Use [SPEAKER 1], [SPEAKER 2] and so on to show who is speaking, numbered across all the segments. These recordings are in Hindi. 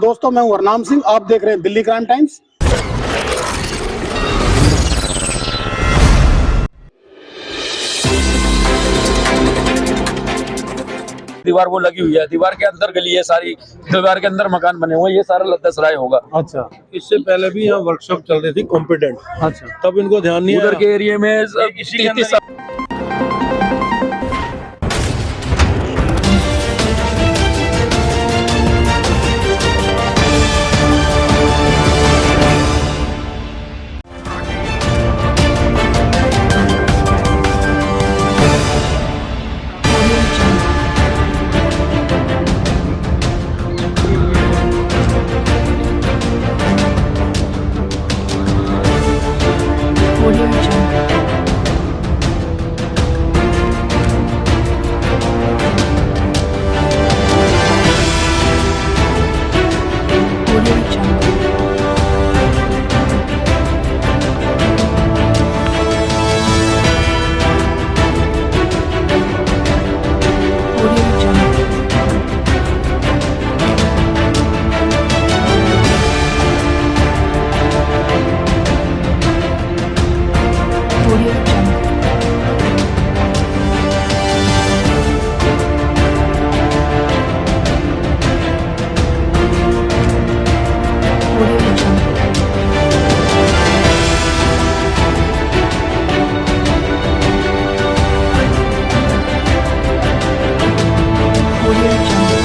[SPEAKER 1] दोस्तों मैं हूं हरनाम सिंह, आप देख रहे हैं दिल्ली क्राइम टाइम्स।
[SPEAKER 2] दीवार वो लगी हुई है, दीवार के अंदर गली है सारी, दीवार के अंदर मकान बने हुए, ये सारा लद्दासराय होगा।
[SPEAKER 1] अच्छा,
[SPEAKER 3] इससे पहले भी यहाँ वर्कशॉप चल रही थी कॉम्पिटेंट,
[SPEAKER 1] अच्छा,
[SPEAKER 3] तब इनको ध्यान नहीं
[SPEAKER 2] उधर
[SPEAKER 3] आया।
[SPEAKER 2] के एरिया में 33
[SPEAKER 4] Audio Jungle. Audio Jungle. Audio Jungle. Audio Jungle. Audio Jungle. Audio Jungle.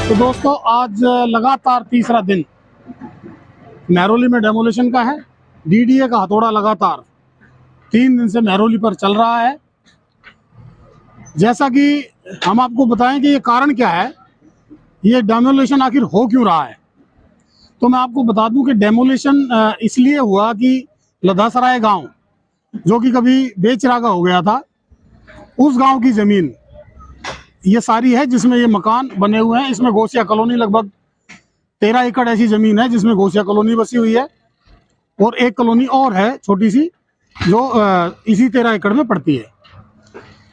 [SPEAKER 1] तो दोस्तों आज लगातार तीसरा दिन महरौली में डेमोलिशन का है। डीडीए का हथौड़ा लगातार 3 दिन से महरौली पर चल रहा है। जैसा कि हम आपको बताएं कि ये कारण क्या है, ये डेमोलिशन आखिर हो क्यों रहा है, तो मैं आपको बता दूं कि डेमोलिशन इसलिए हुआ कि लद्दासराय गांव जो कि कभी बेचरागा हो गया था, उस गांव की ज़मीन ये सारी है जिसमें ये मकान बने हुए हैं। इसमें घोसिया कॉलोनी लगभग 13 एकड़ ऐसी ज़मीन है जिसमें घोसिया कॉलोनी बसी हुई है, और एक कॉलोनी और है छोटी सी जो इसी 13 एकड़ में पड़ती है।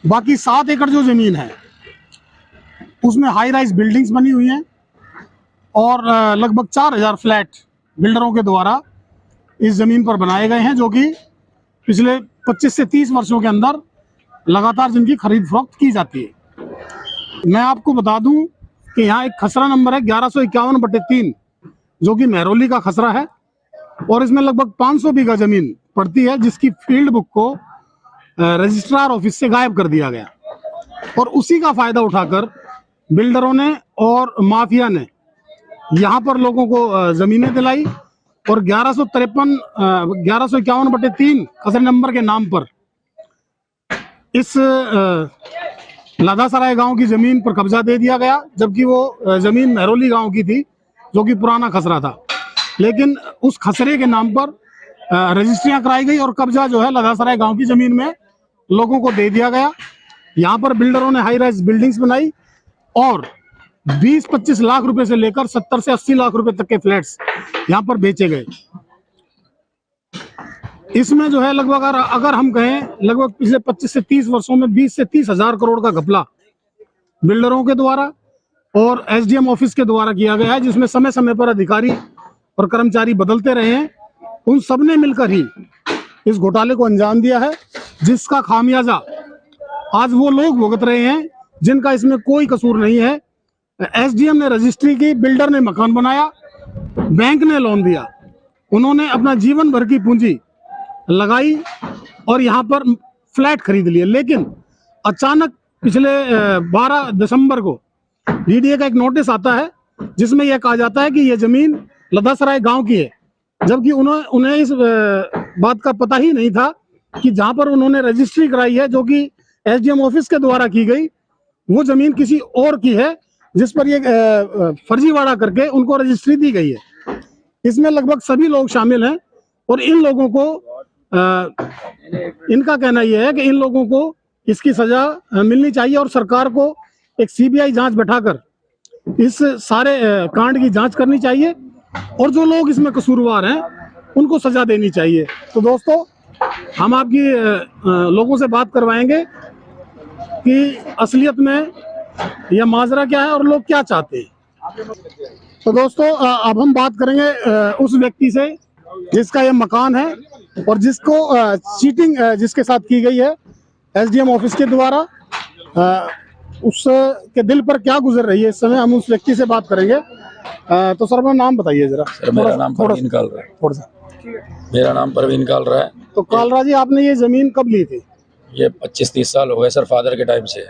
[SPEAKER 1] बाकी 7 एकड़ जो ज़मीन है उसमें हाई राइज बिल्डिंग्स बनी हुई हैं और लगभग 4000 फ्लैट बिल्डरों के द्वारा इस ज़मीन पर बनाए गए हैं, जो कि पिछले 25 से 30 वर्षों के अंदर लगातार जिनकी खरीद फरोख्त की जाती है। मैं आपको बता दूं कि यहाँ एक खसरा नंबर है 1151/3 जो कि महरौली का खसरा है, और इसमें लगभग 500 बीघा ज़मीन पड़ती है जिसकी फील्ड बुक को रजिस्ट्रार ऑफिस से गायब कर दिया गया, और उसी का फ़ायदा उठाकर बिल्डरों ने और माफिया ने यहाँ पर लोगों को ज़मीनें दिलाई, और 1151/3 खसरे नंबर के नाम पर इस लद्दासराय गांव की ज़मीन पर कब्जा दे दिया गया, जबकि वो ज़मीन महरौली गांव की थी जो कि पुराना खसरा था। लेकिन उस खसरे के नाम पर रजिस्ट्रियां कराई गई और कब्जा जो है लद्दासराय गांव की ज़मीन में लोगों को दे दिया गया। यहाँ पर बिल्डरों ने हाई राइज बिल्डिंग्स बनाई और 20-25 लाख रुपए से लेकर 70 से 80 लाख रुपए तक के फ्लैट्स यहाँ पर बेचे गए। इसमें जो है लगभग अगर हम कहें लगभग पिछले 25 से 30 वर्षों में 20 से 30 हजार करोड़ का घपला बिल्डरों के द्वारा और एसडीएम ऑफिस के द्वारा किया गया है, जिसमें समय समय पर अधिकारी और कर्मचारी बदलते रहे हैं। उन सब ने मिलकर ही इस घोटाले को अंजाम दिया है, जिसका खामियाजा आज वो लोग भुगत रहे हैं जिनका इसमें कोई कसूर नहीं है। एसडीएम ने रजिस्ट्री की, बिल्डर ने मकान बनाया, बैंक ने लोन दिया, उन्होंने अपना जीवन भर की पूंजी लगाई और यहाँ पर फ्लैट खरीद लिए। लेकिन अचानक पिछले 12 दिसंबर को डीडीए का एक नोटिस आता है जिसमें यह कहा जाता है कि यह ज़मीन लद्दासराय गांव की है, जबकि उन्हें इस बात का पता ही नहीं था कि जहां पर उन्होंने रजिस्ट्री कराई है, जो कि एसडीएम ऑफिस के द्वारा की गई, वो ज़मीन किसी और की है जिस पर ये फर्जीवाड़ा करके उनको रजिस्ट्री दी गई है। इसमें लगभग सभी लोग शामिल हैं और इन लोगों को इनका कहना यह है कि इन लोगों को इसकी सजा मिलनी चाहिए और सरकार को एक सीबीआई जांच बैठाकर इस सारे कांड की जांच करनी चाहिए और जो लोग इसमें कसूरवार हैं उनको सजा देनी चाहिए। तो दोस्तों, हम आपकी लोगों से बात करवाएंगे कि असलियत में यह माजरा क्या है और लोग क्या चाहते हैं। तो दोस्तों अब हम बात करेंगे उस व्यक्ति से जिसका यह मकान है और जिसको चीटिंग जिसके साथ की गई है एसडीएम ऑफिस के द्वारा। उसके दिल पर क्या गुजर रही है इस समय, हम उस व्यक्ति से बात करेंगे। तो सर अपना नाम बताइए जरा।
[SPEAKER 2] सर मेरा नाम परवीन कालरा है।
[SPEAKER 1] थोड़ा सा।
[SPEAKER 2] मेरा नाम परवीन कालरा है।
[SPEAKER 1] तो कालरा जी, आपने ये जमीन कब ली थी?
[SPEAKER 2] ये 25-30 साल हो गए सर, फादर के टाइम से।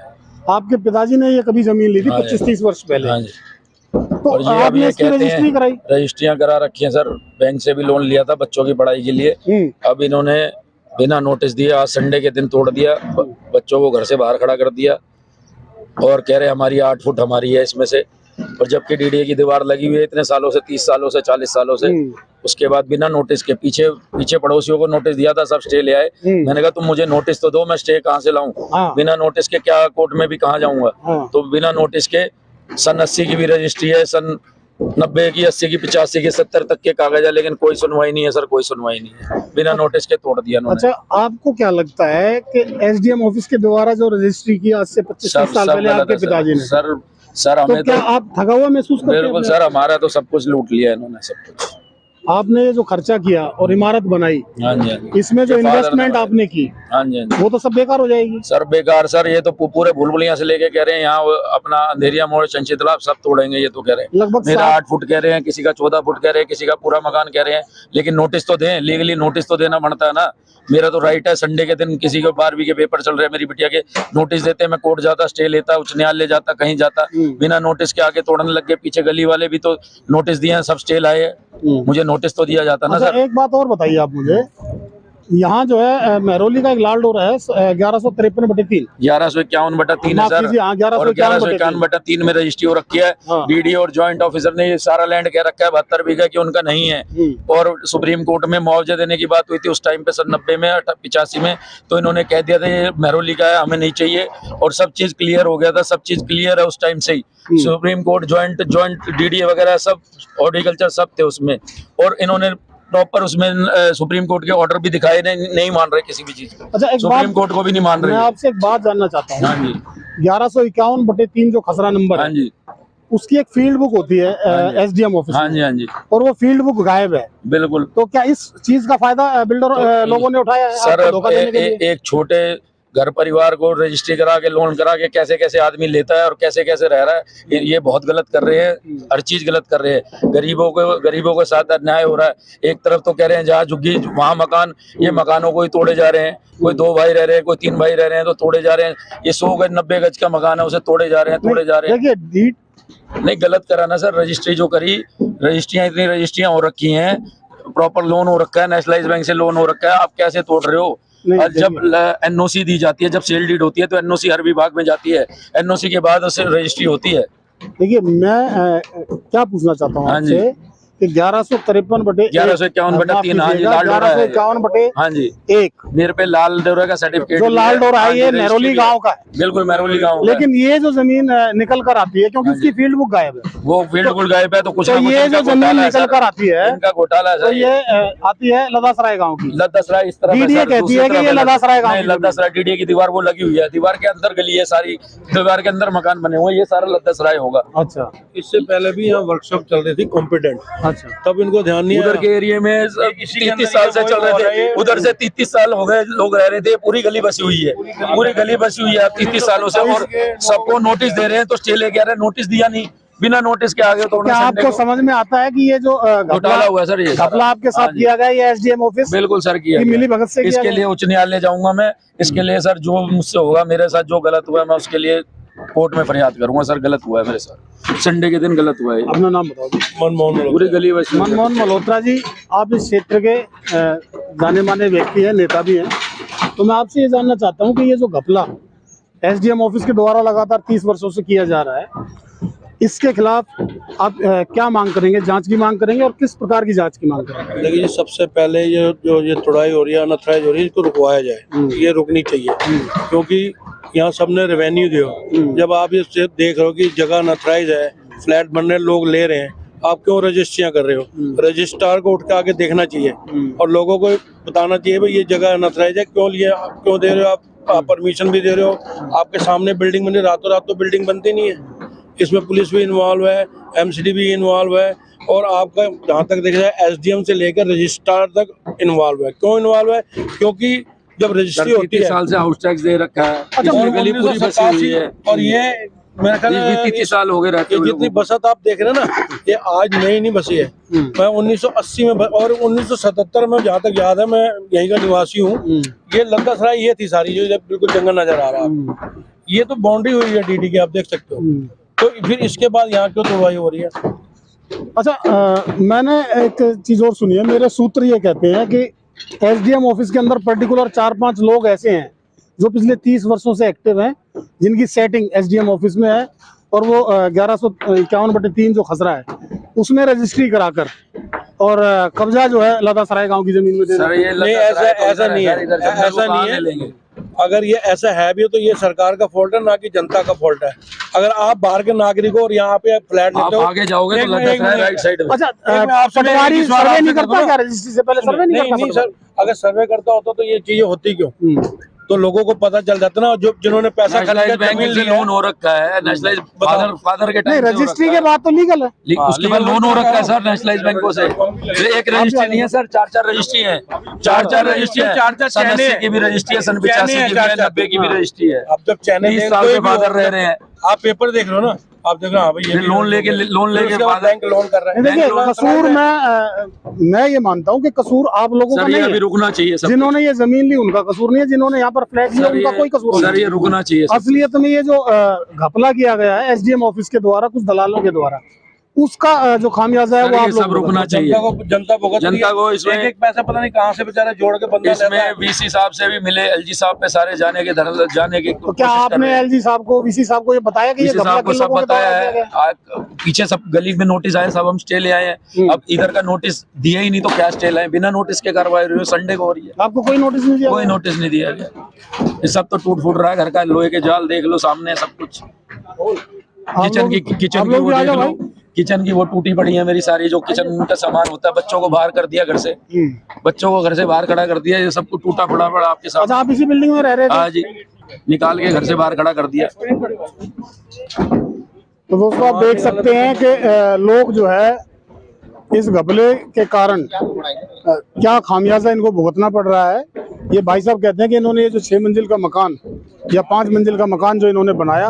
[SPEAKER 1] आपके पिताजी ने ये कभी जमीन ली थी
[SPEAKER 2] हाँ
[SPEAKER 1] 25-30 वर्ष पहले?
[SPEAKER 2] हाँ जी।
[SPEAKER 1] तो
[SPEAKER 2] और ये अब
[SPEAKER 1] आपने
[SPEAKER 2] ये
[SPEAKER 1] इसकी
[SPEAKER 2] कहते
[SPEAKER 1] रजिस्ट्री
[SPEAKER 2] हैं
[SPEAKER 1] कराई?
[SPEAKER 2] रजिस्ट्रियां करा रखी हैं सर, बैंक से भी लोन लिया था बच्चों की पढ़ाई के लिए। अब इन्होंने बिना नोटिस दिए आज संडे के दिन तोड़ दिया, बच्चों को घर से बाहर खड़ा कर दिया और कह रहे हमारी 8 फुट हमारी है इसमें से। और जबकि डीडीए की दीवार लगी हुई है इतने सालों से, 30 सालों से, 40 सालों से। उसके बाद बिना नोटिस के पीछे पड़ोसियों को नोटिस दिया था, सब स्टे ले आए। मैंने कहा तुम मुझे नोटिस तो दो, मैं स्टे कहाँ से लाऊं? बिना नोटिस के क्या कोर्ट में भी कहाँ जाऊंगा? तो बिना नोटिस के सन 80 की भी रजिस्ट्री है, सन 90 की, 80 की, 85 की, 70 तक के कागज है, लेकिन कोई सुनवाई नहीं है सर, कोई सुनवाई नहीं है। बिना नोटिस के तोड़ दिया उन्होंने।
[SPEAKER 1] अच्छा, आपको क्या लगता है कि एसडीएम ऑफिस के द्वारा जो रजिस्ट्री की आज से 25 साल पहले आपके पिताजी ने,
[SPEAKER 2] सर हमें
[SPEAKER 1] तो क्या आप ठगा हुआ महसूस करते हैं?
[SPEAKER 2] बिल्कुल सर, हमारा तो सब कुछ लूट लिया इन्होंने, सब कुछ।
[SPEAKER 1] आपने जो खर्चा किया और इमारत बनाई,
[SPEAKER 2] हाँ जी, हाँ जी।
[SPEAKER 1] इसमें जो इन्वेस्टमेंट आपने की,
[SPEAKER 2] हाँ जी, हाँ जी,
[SPEAKER 1] वो तो सब बेकार हो जाएगी
[SPEAKER 2] सर। बेकार सर, ये तो पूरे भूलभुलैया से लेके कह रहे हैं यहाँ अपना अंधेरिया मोड़, चंची तालाब सब तोड़ेंगे, ये तो कह रहे हैं।
[SPEAKER 1] लगभग
[SPEAKER 2] मेरा 8 फुट कह रहे हैं, किसी का 14 फुट कह रहे हैं, किसी का पूरा मकान कह रहे हैं। लेकिन नोटिस तो दें, लीगली नोटिस तो देना बनता है ना। मेरा तो राइट है, संडे के दिन किसी को 12वीं के पेपर चल रहे हैं मेरी बिटिया के, नोटिस देते, मैं कोर्ट जाता, स्टे लेता, उच्च न्यायालय जाता, कहीं जाता, बिना नोटिस के आके तोड़ने लग गए। पीछे गली वाले भी तो नोटिस दिए हैं, सब स्टे लाए, मुझे नोटिस तो दिया जाता ना।
[SPEAKER 1] अच्छा,
[SPEAKER 2] सर
[SPEAKER 1] एक बात और बताइए आप मुझे, यहाँ जो है मेहरौली का एक लाल डोरा है 1153/3,
[SPEAKER 2] 1151/3 है सर,
[SPEAKER 1] हाँ,
[SPEAKER 2] और 1151/3 में रजिस्ट्री हो रखी है। डीडी और जॉइंट ऑफिसर ने ये सारा लैंड कह रखा है 72 बीघा की उनका नहीं है। और सुप्रीम कोर्ट में मुआवजा देने की बात हुई थी उस टाइम पे, सन 90 में, 85 में, तो इन्होंने कह दिया था ये मेहरौली का है, हमें नहीं चाहिए। और सब चीज क्लियर हो गया था, सब चीज क्लियर है उस टाइम से ही। सुप्रीम कोर्ट, जॉइंट डीडी वगैरह सब, हॉर्टिकल्चर सब थे उसमें। और इन्होंने प्रॉपर उसमें सुप्रीम कोर्ट के ऑर्डर भी दिखाए, नहीं मान रहे किसी भी चीज को।
[SPEAKER 1] अच्छा, एक
[SPEAKER 2] सुप्रीम कोर्ट को भी नहीं मान रहे।
[SPEAKER 1] मैं आपसे एक बात जानना चाहता हूँ।
[SPEAKER 2] हाँ जी,
[SPEAKER 1] 1151/3 जो खसरा नंबर
[SPEAKER 2] हाँ
[SPEAKER 1] है,
[SPEAKER 2] जी,
[SPEAKER 1] उसकी एक फील्ड बुक होती है एसडीएम ऑफिस
[SPEAKER 2] हाँ
[SPEAKER 1] में,
[SPEAKER 2] जी, हाँ जी,
[SPEAKER 1] और वो फील्ड बुक गायब है।
[SPEAKER 2] बिल्कुल।
[SPEAKER 1] तो क्या इस चीज का फायदा बिल्डर लोगों ने उठाया है
[SPEAKER 2] सर
[SPEAKER 1] आपको धोखा देने के लिए?
[SPEAKER 2] एक छोटे घर परिवार को रजिस्ट्री करा के, लोन करा के कैसे कैसे आदमी लेता है और कैसे कैसे रह रहा है, ये बहुत गलत कर रहे हैं। हर चीज गलत कर रहे हैं। गरीबों के साथ अन्याय हो रहा है। एक तरफ तो कह रहे हैं जहाँ झुग्गी वहाँ मकान, ये मकानों को ही तोड़े जा रहे हैं। कोई 2 भाई रह रहे हैं, कोई 3 भाई रह रहे हैं, तो तोड़े जा रहे हैं। ये 100 गज 90 गज का मकान है, उसे तोड़े जा रहे हैं, तोड़े जा रहे हैं।
[SPEAKER 1] देखिए,
[SPEAKER 2] नहीं, गलत करा ना सर। रजिस्ट्री जो करी, इतनी रजिस्ट्रियां हो रखी हैं, प्रॉपर लोन हो रखा है, नेशनलाइज बैंक से लोन हो रखा है, आप कैसे तोड़ रहे हो? और जब एनओसी दी जाती है, जब सेल डीड होती है, तो एनओसी हर विभाग में जाती है, एनओसी के बाद उससे रजिस्ट्री होती है।
[SPEAKER 1] देखिए, मैं क्या पूछना चाहता हूँ आपसे कि 1153/3,
[SPEAKER 2] 1151/3, हाँ जी, लाल डोरा है।
[SPEAKER 1] 1151/1
[SPEAKER 2] हाँ जी, मेरे पे लाल डोरा का सर्टिफिकेट,
[SPEAKER 1] जो लाल डोरा है, ये मेहरौली गांव का है।
[SPEAKER 2] बिल्कुल मेहरौली गांव।
[SPEAKER 1] लेकिन ये जो जमीन निकल कर आती है, क्योंकि उसकी फील्ड बुक गायब है,
[SPEAKER 2] वो फील्ड बुक गायब है, तो कुछ
[SPEAKER 1] तो ये जो जमीन निकल कर आती है,
[SPEAKER 2] इनका घोटाला है
[SPEAKER 1] तो ये आती है लदासराय गांव की।
[SPEAKER 2] लद्दासराय इस तरफ
[SPEAKER 1] डीडीए कहती है कि ये लदासराय गांव की।
[SPEAKER 2] लद्दासराय डीडीए की दीवार वो लगी हुई है, दीवार के अंदर गली है सारी, दीवार के अंदर मकान बने हुए, ये सारा लद्दासराय होगा।
[SPEAKER 1] अच्छा,
[SPEAKER 3] इससे पहले भी यहाँ वर्कशॉप चल रही थी कॉम्पिटेंट,
[SPEAKER 1] अच्छा,
[SPEAKER 3] तब इनको ध्यान नहीं
[SPEAKER 2] उधर के एरिया में 30 साल से चल रहे थे, उधर से 30 साल हो गए लोग रह रहे थे। पूरी गली बसी हुई है, पूरी गली बसी हुई है 30 सालों से, और सबको नोटिस दे रहे हैं, तो स्टे लेके आ रहे हैं, नोटिस दिया नहीं, बिना नोटिस के आगे तो
[SPEAKER 1] क्या आपको समझ में आता है कि ये जो
[SPEAKER 2] घोटाला हुआ सर, ये
[SPEAKER 1] घपला आपके साथ किया गया, ये एसडीएम ऑफिस
[SPEAKER 2] बिल्कुल सर किया,
[SPEAKER 1] मिली भगत से?
[SPEAKER 2] इसके लिए उच्च न्यायालय जाऊंगा मैं। इसके लिए सर जो मुझसे होगा, मेरे साथ जो गलत हुआ है, मैं उसके लिए कोर्ट में फरियाद करूंगा सर। गलत हुआ है मेरे साथ, संडे के दिन गलत हुआ है।
[SPEAKER 1] अपना नाम बताओ।
[SPEAKER 3] मनमोहन,
[SPEAKER 2] पूरी गली बस।
[SPEAKER 1] मनमोहन मल्होत्रा जी, आप इस क्षेत्र के जाने माने व्यक्ति हैं, नेता भी हैं, तो मैं आपसे ये जानना चाहता हूँ कि ये जो घपला एसडीएम ऑफिस के द्वारा लगातार 30 वर्षों से किया जा रहा है, इसके खिलाफ आप क्या मांग करेंगे? जांच की मांग करेंगे, और किस प्रकार की जांच की मांग करेंगे?
[SPEAKER 3] देखिए, सबसे पहले ये तोड़ाई हो रही है, अनथराइज हो रही है, इसको रुकवाया जाए, ये रुकनी चाहिए। क्योंकि यहाँ सबने रेवेन्यू दियो, जब आप ये देख रहे हो कि जगह अनथराइज है, फ्लैट बन रहे, लोग ले रहे हैं, आप क्यों रजिस्ट्रियां कर रहे हो? रजिस्ट्रार को उठ के आके देखना चाहिए और लोगों को बताना चाहिए भाई ये जगह अनऑथराइज है, क्यों लिया, क्यों दे रहे हो आप परमिशन भी दे रहे हो, आपके सामने बिल्डिंग बनी, रातों रात तो बिल्डिंग बनती नहीं है। इसमें पुलिस भी इन्वॉल्व है, एमसीडी भी इन्वॉल्व है और आपका जहाँ तक देखा जाए एसडीएम से लेकर रजिस्ट्रार तक इन्वॉल्व है। क्यों इन्वॉल्व है? क्योंकि जब रजिस्ट्री होती है,
[SPEAKER 2] साल से हाउस टैक्स दे रखा है,
[SPEAKER 3] अच्छा,
[SPEAKER 2] इसमें गली पूरी बसी हुई है
[SPEAKER 3] और ये मेरा ख्याल है
[SPEAKER 2] 20-30 साल हो गए रहते
[SPEAKER 3] ये
[SPEAKER 2] हुए
[SPEAKER 3] जितनी
[SPEAKER 2] लोगों को।
[SPEAKER 3] बसत आप देख रहे हैं ना, ये आज नई नहीं बसी है। मैं 1980 में और 1977 में जहाँ तक याद है, मैं यहीं का निवासी हूँ। ये लद्दासराय ये थी सारी, जो बिल्कुल जंगल नजर आ रहा है। ये तो बाउंड्री हुई है डीडी की, आप देख सकते हो। तो फिर इसके बाद यहाँ क्यों तोड़वाई हो रही है?
[SPEAKER 1] अच्छा, मैंने एक चीज और सुनी है, मेरे सूत्र ये कहते हैं कि एसडीएम ऑफिस के अंदर पर्टिकुलर 4-5 लोग ऐसे हैं जो पिछले 30 वर्षों से एक्टिव हैं, जिनकी सेटिंग एसडीएम ऑफिस में है और वो 1151/3 जो खसरा है उसमें रजिस्ट्री कराकर और कब्जा जो है लदासराय गांव की जमीन में दे
[SPEAKER 2] सर ये
[SPEAKER 3] नहीं, ऐसा नहीं है, ऐसा नहीं है।
[SPEAKER 2] लेंगे।
[SPEAKER 3] अगर ये ऐसा है भी तो ये सरकार का फॉल्ट है, ना कि जनता का फॉल्ट है। अगर आप बाहर के नागरिक हो और यहाँ पे फ्लैट
[SPEAKER 2] आप
[SPEAKER 3] लेते हो,
[SPEAKER 2] आगे जाओगे तो
[SPEAKER 3] एक मिनट,
[SPEAKER 2] लद्दासराय
[SPEAKER 3] एक
[SPEAKER 2] राइट साइड में।
[SPEAKER 1] अच्छा,
[SPEAKER 3] मैं आपसे
[SPEAKER 1] पटवारी
[SPEAKER 3] एक सवाल
[SPEAKER 1] सर्वे
[SPEAKER 3] आपसे
[SPEAKER 1] नहीं
[SPEAKER 3] कर
[SPEAKER 1] करता
[SPEAKER 3] दूं?
[SPEAKER 1] क्या? रजिस्ट्री से पहले सर्वे नहीं
[SPEAKER 3] नहीं
[SPEAKER 1] करता?
[SPEAKER 3] सर, अगर सर्वे करता होता तो ये चीजें होती क्यों? तो लोगों को पता चल जाता ना, जो जिन्होंने पैसा खर्च
[SPEAKER 2] नेशनलाइज
[SPEAKER 3] किया,
[SPEAKER 2] बैंक
[SPEAKER 3] जमीन
[SPEAKER 2] से
[SPEAKER 3] ली है।
[SPEAKER 2] लोन हो रखा है, नेशनलाइज फादर के
[SPEAKER 1] नहीं,
[SPEAKER 2] टाइम
[SPEAKER 1] रजिस्ट्री के बाद तो लीगल है।
[SPEAKER 2] उसके बाद लोन हो रखा है सर नेशनलाइज बैंकों से। ये एक रजिस्ट्री नहीं है सर, 4 रजिस्ट्री है, 4 रजिस्ट्री है। सन 80 की भी रजिस्ट्री है, सन 85 की भी है, 90 की भी रजिस्ट्री है।
[SPEAKER 3] आप जब चैनल
[SPEAKER 2] 30 साल से फादर रह रहे हैं।
[SPEAKER 3] आप पेपर देख रहे हो ना, आप देख रहे हो, हाँ भाई ये
[SPEAKER 2] फिर लोन लेके
[SPEAKER 3] बाद बैंक लोन कर रहे हैं।
[SPEAKER 1] देखिए,
[SPEAKER 2] बैंक लोन
[SPEAKER 1] कसूर मैं ये मानता हूँ कि कसूर आप लोगों का
[SPEAKER 2] सर ये
[SPEAKER 1] नहीं
[SPEAKER 2] अभी
[SPEAKER 1] है।
[SPEAKER 2] रुकना चाहिए सब।
[SPEAKER 1] जिन्होंने ये जमीन ली उनका कसूर नहीं है, जिन्होंने यहाँ पर फ्लैट लिया
[SPEAKER 2] सर
[SPEAKER 1] उनका कोई कसूर
[SPEAKER 2] सर
[SPEAKER 1] नहीं
[SPEAKER 2] ये
[SPEAKER 1] है।
[SPEAKER 2] रुकना चाहिए सब।
[SPEAKER 1] असलियत में ये जो घपला किया गया है एसडीएम ऑफिस के द्वारा, कुछ दलालों के द्वारा, उसका जो खामियाजा है
[SPEAKER 2] सर
[SPEAKER 1] वो आप
[SPEAKER 2] ये सब
[SPEAKER 1] लोग
[SPEAKER 2] रुकना चाहिए।
[SPEAKER 3] जनता भुगत रही है।
[SPEAKER 2] जनता को इसमें
[SPEAKER 3] एक पैसा पता नहीं कहाँ से बेचारा जोड़ के बंदा लेता है।
[SPEAKER 2] इसमें वीसी साहब से भी मिले, एलजी साहब पे सारे जाने के
[SPEAKER 1] तो क्या आपने एलजी साहब को, वीसी साहब को ये बताया कि ये घपला
[SPEAKER 2] साहब को
[SPEAKER 1] किन
[SPEAKER 2] सब
[SPEAKER 1] लोगों के
[SPEAKER 2] बताया
[SPEAKER 1] द्वारा किया गया?
[SPEAKER 2] है। पीछे सब गली में नोटिस आए, सब हम स्टे ले आए हैं। अब इधर का नोटिस दिया ही नहीं तो क्या स्टे लाए? बिना नोटिस के कार्रवाई हो रही है, संडे को हो रही है।
[SPEAKER 1] आपको कोई नोटिस नहीं दिया
[SPEAKER 2] कोई
[SPEAKER 1] गया?
[SPEAKER 2] नोटिस नहीं दिया गया। ये सब तो टूट फूट रहा है, घर का लोहे के जाल देख लो सामने, सब कुछ। किचन की
[SPEAKER 1] लोग
[SPEAKER 2] वो
[SPEAKER 1] भी आ
[SPEAKER 2] देख
[SPEAKER 1] जाओ
[SPEAKER 2] लो,
[SPEAKER 1] भाई।
[SPEAKER 2] किचन की वो टूटी पड़ी है मेरी सारी, जो किचन का सामान होता है। बच्चों को बाहर कर दिया घर से, बच्चों को घर से बाहर खड़ा कर दिया। ये सब कुछ टूटा पड़ा आपके साथ।
[SPEAKER 1] अच्छा, आप इसी बिल्डिंग में रह रहे थे?
[SPEAKER 2] हाँ जी, निकाल के घर से बाहर खड़ा कर दिया।
[SPEAKER 1] तो दोस्तों आप देख सकते हैं कि लोग जो है इस घपले के कारण क्या खामियाजा इनको भुगतना पड़ रहा है। ये भाई साहब कहते हैं कि इन्होंने ये जो 6 मंजिल का मकान या 5 मंजिल का मकान जो इन्होंने बनाया,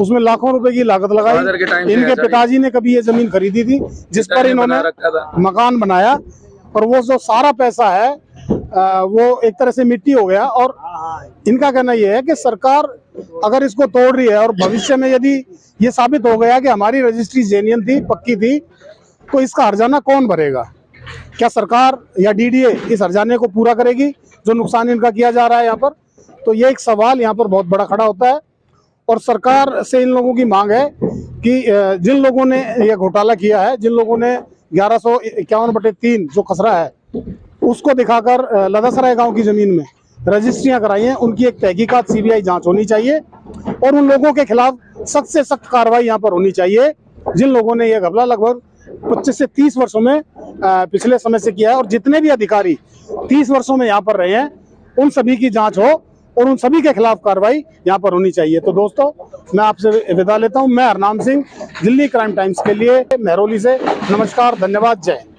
[SPEAKER 1] उसमें लाखों रुपए की लागत
[SPEAKER 2] फादर के टाइम
[SPEAKER 1] लगाई।
[SPEAKER 2] से
[SPEAKER 1] इनके
[SPEAKER 2] ऐसा
[SPEAKER 1] पिताजी ने कभी ये जमीन खरीदी थी जिस पर इन्होंने
[SPEAKER 2] रखा था।
[SPEAKER 1] मकान बनाया, और वो जो सारा पैसा है वो एक तरह से मिट्टी हो गया। और इनका कहना यह है कि सरकार अगर इसको तोड़ रही है और भविष्य में यदि ये साबित हो गया कि हमारी रजिस्ट्री जेन्युइन थी, पक्की थी, तो इसका हर्जाना कौन भरेगा? क्या सरकार या डीडीए इस हर्जाने को पूरा करेगी जो नुकसान इनका किया जा रहा है यहाँ पर? तो ये एक सवाल यहाँ पर बहुत बड़ा खड़ा होता है। और सरकार से इन लोगों की मांग है कि जिन लोगों ने यह घोटाला किया है, जिन लोगों ने 1151/3 जो खसरा है उसको दिखाकर लदासराय गांव की जमीन में रजिस्ट्रियां कराई हैं, उनकी एक तहकीकात सीबीआई जांच होनी चाहिए और उन लोगों के खिलाफ सख्त से सख्त कार्रवाई यहाँ पर होनी चाहिए जिन लोगों ने यह घपला लगभग 25 से 30 वर्षों में पिछले समय से किया है। और जितने भी अधिकारी 30 वर्षों में यहाँ पर रहे हैं, उन सभी की जांच हो और उन सभी के खिलाफ कार्रवाई यहाँ पर होनी चाहिए। तो दोस्तों मैं आपसे विदा लेता हूँ। मैं हरनाम सिंह, दिल्ली क्राइम टाइम्स के लिए, महरौली से। नमस्कार, धन्यवाद, जय हिंद।